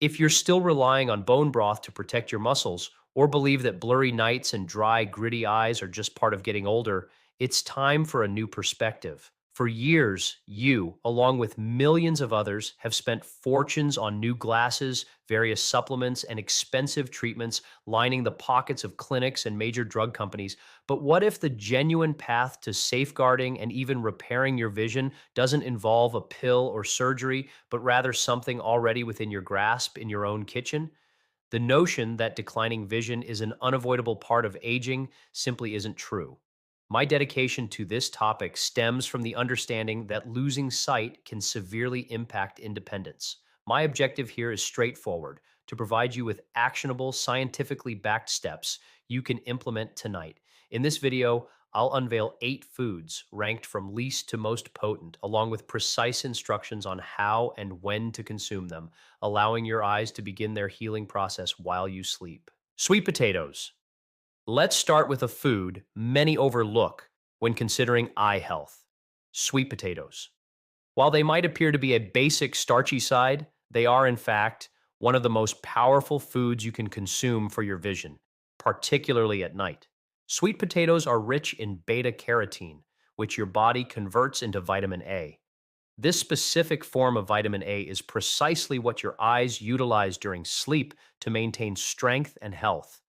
If you're still relying on bone broth to protect your muscles, or believe that blurry nights and dry, gritty eyes are just part of getting older, it's time for a new perspective. For years, you, along with millions of others, have spent fortunes on new glasses, various supplements, and expensive treatments lining the pockets of clinics and major drug companies. But what if the genuine path to safeguarding and even repairing your vision doesn't involve a pill or surgery, but rather something already within your grasp in your own kitchen? The notion that declining vision is an unavoidable part of aging simply isn't true. My dedication to this topic stems from the understanding that losing sight can severely impact independence. My objective here is straightforward: to provide you with actionable, scientifically backed steps you can implement tonight. In this video, I'll unveil 8 foods ranked from least to most potent, along with precise instructions on how and when to consume them, allowing your eyes to begin their healing process while you sleep. Sweet potatoes. Let's start with a food many overlook when considering eye health: sweet potatoes. While they might appear to be a basic starchy side, they are, in fact, one of the most powerful foods you can consume for your vision, particularly at night. Sweet potatoes are rich in beta carotene, which your body converts into vitamin A. This specific form of vitamin A is precisely what your eyes utilize during sleep to maintain strength and health.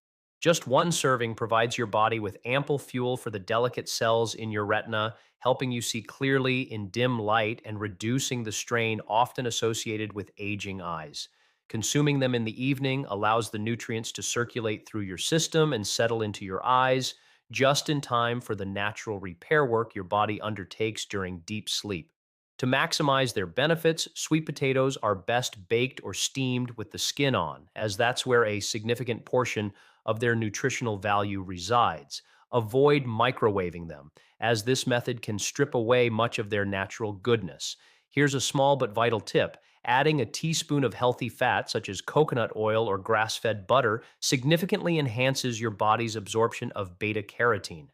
Just one serving provides your body with ample fuel for the delicate cells in your retina, helping you see clearly in dim light and reducing the strain often associated with aging eyes. Consuming them in the evening allows the nutrients to circulate through your system and settle into your eyes, just in time for the natural repair work your body undertakes during deep sleep. To maximize their benefits, sweet potatoes are best baked or steamed with the skin on, as that's where a significant portion of their nutritional value resides. Avoid microwaving them, as this method can strip away much of their natural goodness. Here's a small but vital tip: adding a teaspoon of healthy fat, such as coconut oil or grass fed butter, significantly enhances your body's absorption of beta carotene.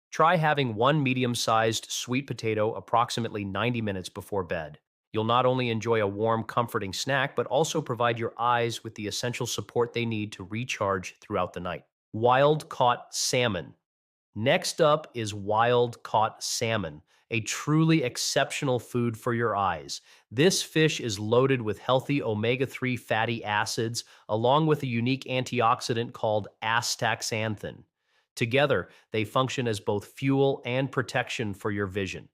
Try having one medium sized sweet potato approximately 90 minutes before bed. You'll not only enjoy a warm, comforting snack, but also provide your eyes with the essential support they need to recharge throughout the night. Wild caught salmon. Next up is wild caught salmon, a truly exceptional food for your eyes. This fish is loaded with healthy omega-3 fatty acids, along with a unique antioxidant called astaxanthin. Together, they function as both fuel and protection for your vision.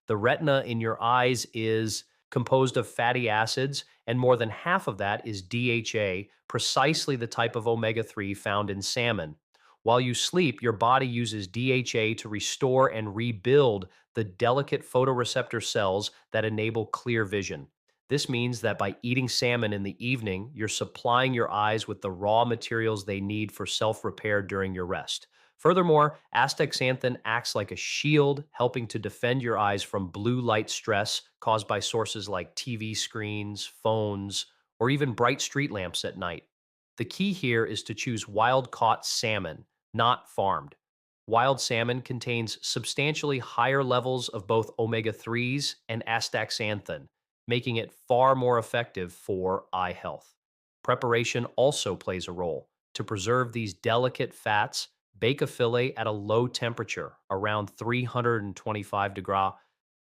The retina in your eyes is composed of fatty acids, and more than half of that is DHA, precisely the type of omega 3 found in salmon. While you sleep, your body uses DHA to restore and rebuild the delicate photoreceptor cells that enable clear vision. This means that by eating salmon in the evening, you're supplying your eyes with the raw materials they need for self repair during your rest. Furthermore, astaxanthin acts like a shield, helping to defend your eyes from blue light stress caused by sources like TV screens, phones, or even bright street lamps at night. The key here is to choose wild caught salmon, not farmed. Wild salmon contains substantially higher levels of both omega 3s and astaxanthin, making it far more effective for eye health. Preparation also plays a role. To preserve these delicate fats, bake a fillet at a low temperature, around 325 degrees,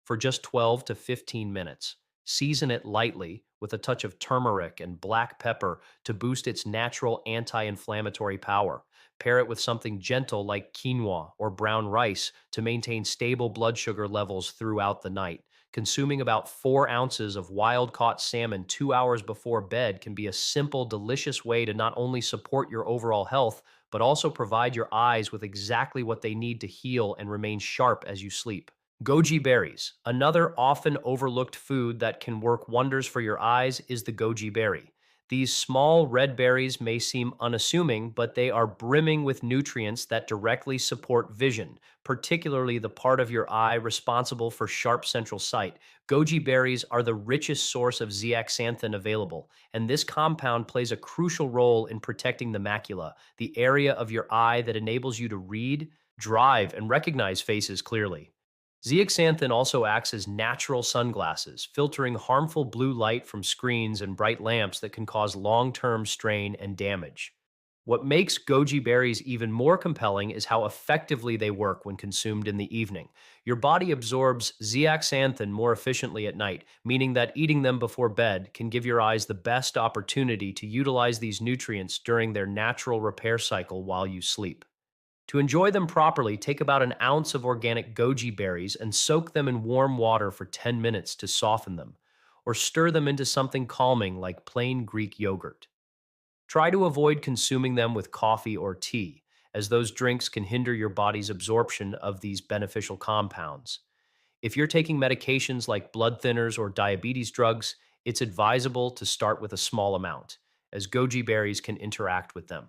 for just 12 to 15 minutes. Season it lightly with a touch of turmeric and black pepper to boost its natural anti-inflammatory power. Pair it with something gentle like quinoa or brown rice to maintain stable blood sugar levels throughout the night. Consuming about 4 ounces of wild caught salmon 2 hours before bed can be a simple, delicious way to not only support your overall health, but also provide your eyes with exactly what they need to heal and remain sharp as you sleep. Goji berries. Another often overlooked food that can work wonders for your eyes is the goji berry. These small red berries may seem unassuming, but they are brimming with nutrients that directly support vision, particularly the part of your eye responsible for sharp central sight. Goji berries are the richest source of zeaxanthin available, and this compound plays a crucial role in protecting the macula, the area of your eye that enables you to read, drive, and recognize faces clearly. Zeaxanthin also acts as natural sunglasses, filtering harmful blue light from screens and bright lamps that can cause long term strain and damage. What makes goji berries even more compelling is how effectively they work when consumed in the evening. Your body absorbs zeaxanthin more efficiently at night, meaning that eating them before bed can give your eyes the best opportunity to utilize these nutrients during their natural repair cycle while you sleep. To enjoy them properly, take about an ounce of organic goji berries and soak them in warm water for 10 minutes to soften them, or stir them into something calming like plain Greek yogurt. Try to avoid consuming them with coffee or tea, as those drinks can hinder your body's absorption of these beneficial compounds. If you're taking medications like blood thinners or diabetes drugs, it's advisable to start with a small amount, as goji berries can interact with them.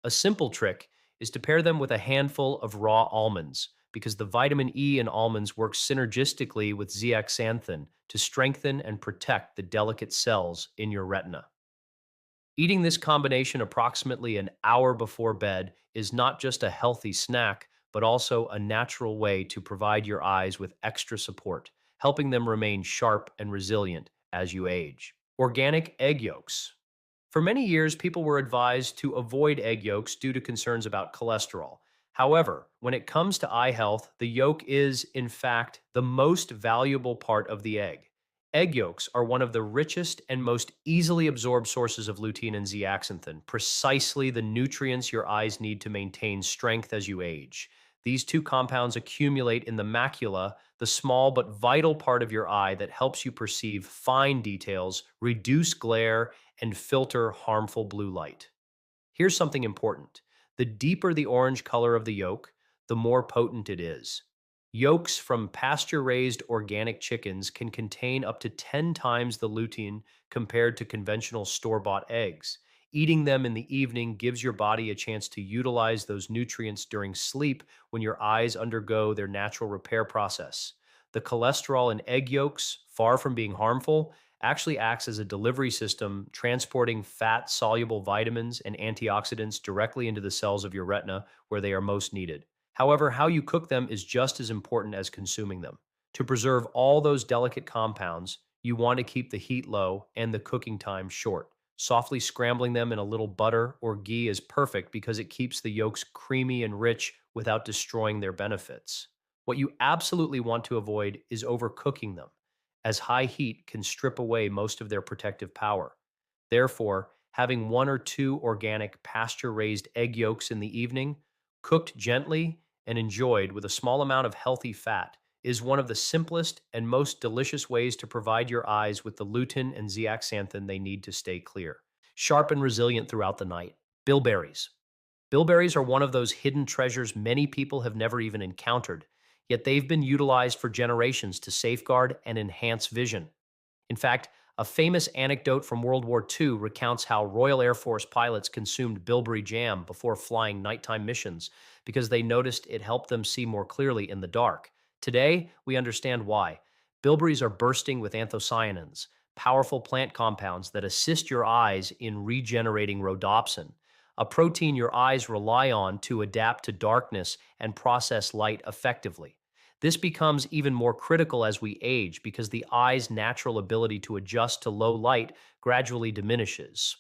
A simple trick is to pair them with a handful of raw almonds, because the vitamin E in almonds works synergistically with zeaxanthin to strengthen and protect the delicate cells in your retina. Eating this combination approximately an hour before bed is not just a healthy snack, but also a natural way to provide your eyes with extra support, helping them remain sharp and resilient as you age. Organic egg yolks. For many years, people were advised to avoid egg yolks due to concerns about cholesterol. However, when it comes to eye health, the yolk is, in fact, the most valuable part of the egg. Egg yolks are one of the richest and most easily absorbed sources of lutein and zeaxanthin, precisely the nutrients your eyes need to maintain strength as you age. These two compounds accumulate in the macula, the small but vital part of your eye that helps you perceive fine details, reduce glare, and filter harmful blue light. Here's something important. The deeper the orange color of the yolk, the more potent it is. Yolks from pasture raised organic chickens can contain up to 10 times the lutein compared to conventional store bought eggs. Eating them in the evening gives your body a chance to utilize those nutrients during sleep when your eyes undergo their natural repair process. The cholesterol in egg yolks, far from being harmful, actually acts as a delivery system, transporting fat soluble vitamins and antioxidants directly into the cells of your retina where they are most needed. However, how you cook them is just as important as consuming them. To preserve all those delicate compounds, you want to keep the heat low and the cooking time short. Softly scrambling them in a little butter or ghee is perfect because it keeps the yolks creamy and rich without destroying their benefits. What you absolutely want to avoid is overcooking them, as high heat can strip away most of their protective power. Therefore, having one or two organic pasture raised egg yolks in the evening, cooked gently and enjoyed with a small amount of healthy fat, is one of the simplest and most delicious ways to provide your eyes with the lutein and zeaxanthin they need to stay clear. Sharp and resilient throughout the night. Bilberries. Bilberries are one of those hidden treasures many people have never even encountered, yet they've been utilized for generations to safeguard and enhance vision. In fact, a famous anecdote from World War II recounts how Royal Air Force pilots consumed bilberry jam before flying nighttime missions because they noticed it helped them see more clearly in the dark. Today, we understand why. Bilberries are bursting with anthocyanins, powerful plant compounds that assist your eyes in regenerating rhodopsin, a protein your eyes rely on to adapt to darkness and process light effectively. This becomes even more critical as we age because the eye's natural ability to adjust to low light gradually diminishes.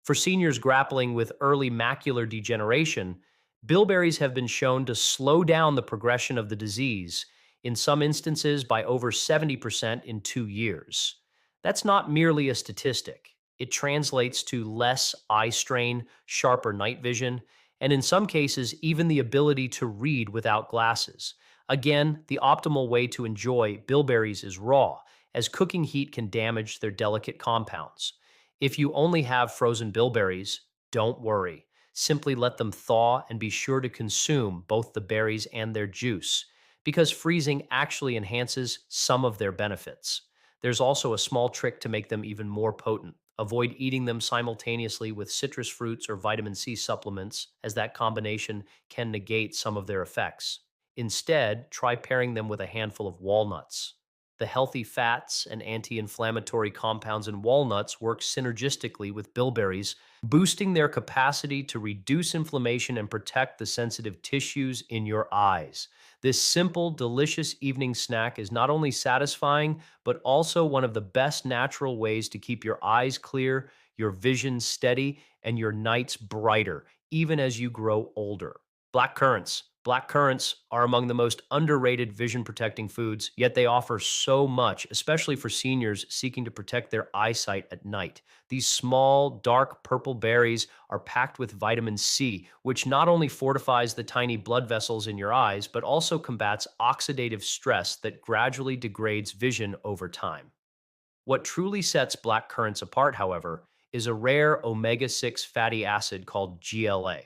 For seniors grappling with early macular degeneration, bilberries have been shown to slow down the progression of the disease, in some instances by over 70% in 2 years. That's not merely a statistic. It translates to less eye strain, sharper night vision, and in some cases, even the ability to read without glasses. Again, the optimal way to enjoy bilberries is raw, as cooking heat can damage their delicate compounds. If you only have frozen bilberries, don't worry. Simply let them thaw and be sure to consume both the berries and their juice, because freezing actually enhances some of their benefits. There's also a small trick to make them even more potent. Avoid eating them simultaneously with citrus fruits or vitamin C supplements, as that combination can negate some of their effects. Instead, try pairing them with a handful of walnuts. The healthy fats and anti inflammatory compounds in walnuts work synergistically with bilberries, boosting their capacity to reduce inflammation and protect the sensitive tissues in your eyes. This simple, delicious evening snack is not only satisfying, but also one of the best natural ways to keep your eyes clear, your vision steady, and your nights brighter, even as you grow older. Black currants. Black currants are among the most underrated vision protecting foods, yet they offer so much, especially for seniors seeking to protect their eyesight at night. These small, dark purple berries are packed with vitamin C, which not only fortifies the tiny blood vessels in your eyes, but also combats oxidative stress that gradually degrades vision over time. What truly sets black currants apart, however, is a rare omega 6 fatty acid called GLA.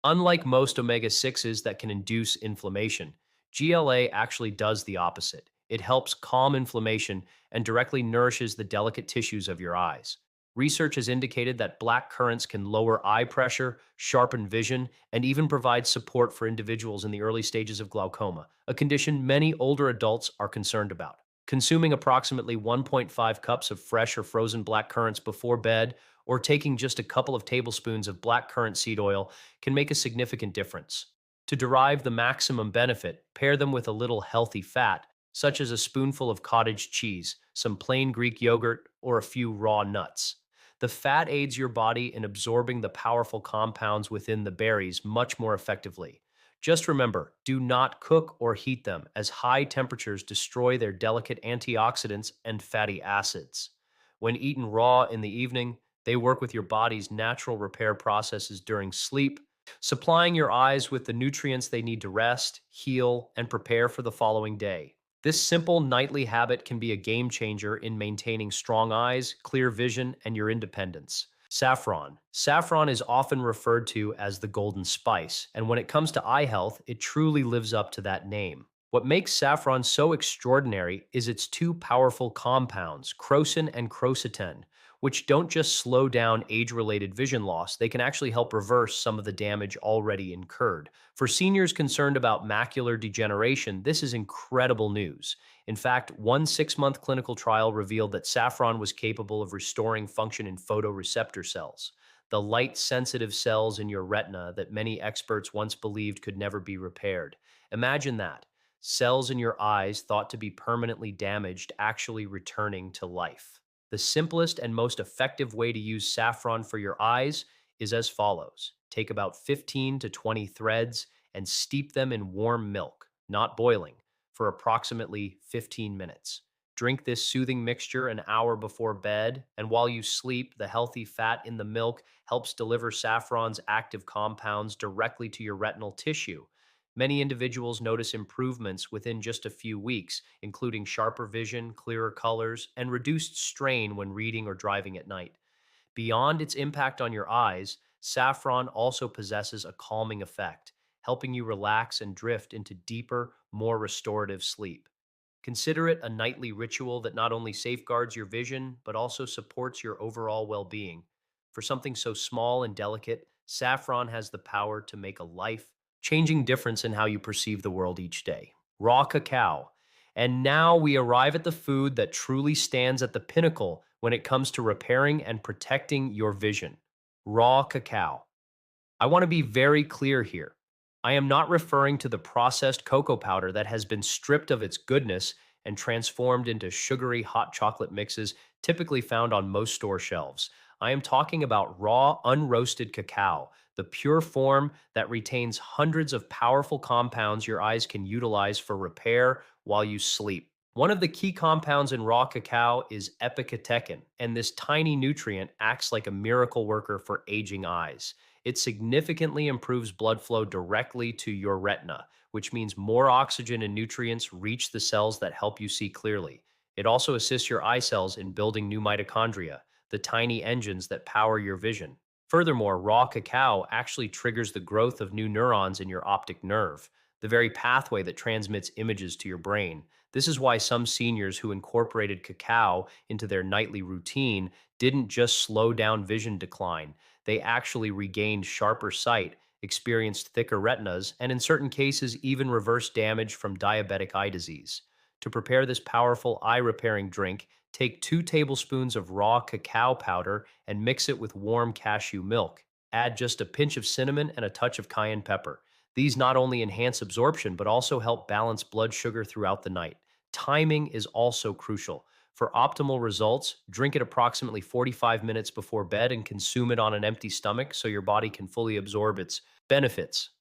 Unlike most omega 6s that can induce inflammation, GLA actually does the opposite. It helps calm inflammation and directly nourishes the delicate tissues of your eyes. Research has indicated that black currants can lower eye pressure, sharpen vision, and even provide support for individuals in the early stages of glaucoma, a condition many older adults are concerned about. Consuming approximately 1.5 cups of fresh or frozen black currants before bed, or taking just a couple of tablespoons of black currant seed oil can make a significant difference. To derive the maximum benefit, pair them with a little healthy fat, such as a spoonful of cottage cheese, some plain Greek yogurt, or a few raw nuts. The fat aids your body in absorbing the powerful compounds within the berries much more effectively. Just remember, do not cook or heat them, as high temperatures destroy their delicate antioxidants and fatty acids. When eaten raw in the evening, they work with your body's natural repair processes during sleep, supplying your eyes with the nutrients they need to rest, heal, and prepare for the following day. This simple nightly habit can be a game changer in maintaining strong eyes, clear vision, and your independence. Saffron. Saffron is often referred to as the golden spice, and when it comes to eye health, it truly lives up to that name. What makes saffron so extraordinary is its two powerful compounds, crocin and croceten, which don't just slow down age related vision loss, they can actually help reverse some of the damage already incurred. For seniors concerned about macular degeneration, this is incredible news. In fact, one 6 month clinical trial revealed that saffron was capable of restoring function in photoreceptor cells, the light sensitive cells in your retina that many experts once believed could never be repaired. Imagine that. Cells in your eyes thought to be permanently damaged actually returning to life. The simplest and most effective way to use saffron for your eyes is as follows. Take about 15 to 20 threads and steep them in warm milk, not boiling, for approximately 15 minutes. Drink this soothing mixture an hour before bed, and while you sleep, the healthy fat in the milk helps deliver saffron's active compounds directly to your retinal tissue. Many individuals notice improvements within just a few weeks, including sharper vision, clearer colors, and reduced strain when reading or driving at night. Beyond its impact on your eyes, saffron also possesses a calming effect, helping you relax and drift into deeper, more restorative sleep. Consider it a nightly ritual that not only safeguards your vision, but also supports your overall well being. For something so small and delicate, saffron has the power to make a life changing difference in how you perceive the world each day. Raw cacao. And now we arrive at the food that truly stands at the pinnacle when it comes to repairing and protecting your vision. Raw cacao. I want to be very clear here. I am not referring to the processed cocoa powder that has been stripped of its goodness and transformed into sugary hot chocolate mixes typically found on most store shelves. I am talking about raw, unroasted cacao, the pure form that retains hundreds of powerful compounds your eyes can utilize for repair while you sleep. One of the key compounds in raw cacao is epicatechin, and this tiny nutrient acts like a miracle worker for aging eyes. It significantly improves blood flow directly to your retina, which means more oxygen and nutrients reach the cells that help you see clearly. It also assists your eye cells in building new mitochondria, the tiny engines that power your vision. Furthermore, raw cacao actually triggers the growth of new neurons in your optic nerve, the very pathway that transmits images to your brain. This is why some seniors who incorporated cacao into their nightly routine didn't just slow down vision decline, they actually regained sharper sight, experienced thicker retinas, and in certain cases, even reversed damage from diabetic eye disease. To prepare this powerful eye repairing drink, take 2 tablespoons of raw cacao powder and mix it with warm cashew milk. Add just a pinch of cinnamon and a touch of cayenne pepper. These not only enhance absorption, but also help balance blood sugar throughout the night. Timing is also crucial. For optimal results, drink it approximately 45 minutes before bed and consume it on an empty stomach so your body can fully absorb its benefits.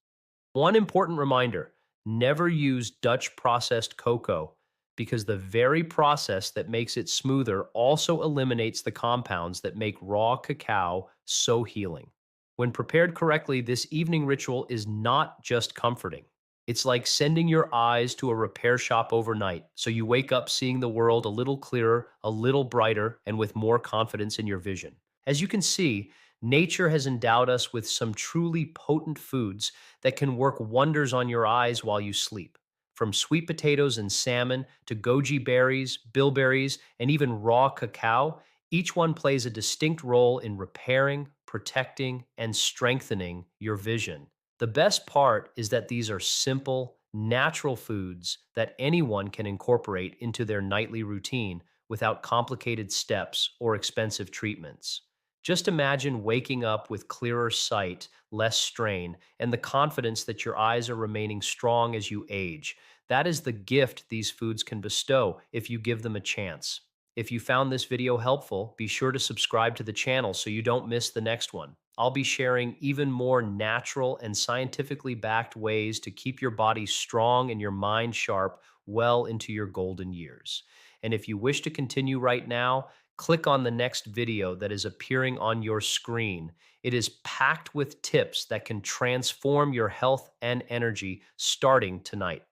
One important reminder: never use Dutch processed cocoa because the very process that makes it smoother also eliminates the compounds that make raw cacao so healing. When prepared correctly, this evening ritual is not just comforting. It's like sending your eyes to a repair shop overnight, so you wake up seeing the world a little clearer, a little brighter, and with more confidence in your vision. As you can see, nature has endowed us with some truly potent foods that can work wonders on your eyes while you sleep. From sweet potatoes and salmon to goji berries, bilberries, and even raw cacao, each one plays a distinct role in repairing, protecting, and strengthening your vision. The best part is that these are simple, natural foods that anyone can incorporate into their nightly routine without complicated steps or expensive treatments. Just imagine waking up with clearer sight, less strain, and the confidence that your eyes are remaining strong as you age. That is the gift these foods can bestow if you give them a chance. If you found this video helpful, be sure to subscribe to the channel so you don't miss the next one. I'll be sharing even more natural and scientifically backed ways to keep your body strong and your mind sharp well into your golden years. And if you wish to continue right now, click on the next video that is appearing on your screen. It is packed with tips that can transform your health and energy starting tonight.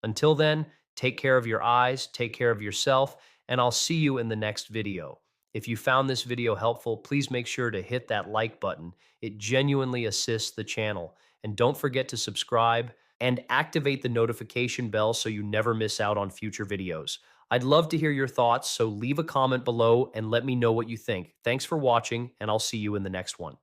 Until then, take care of your eyes, take care of yourself, and I'll see you in the next video. If you found this video helpful, please make sure to hit that like button. It genuinely assists the channel. And don't forget to subscribe and activate the notification bell so you never miss out on future videos. I'd love to hear your thoughts, so leave a comment below and let me know what you think. Thanks for watching, and I'll see you in the next one.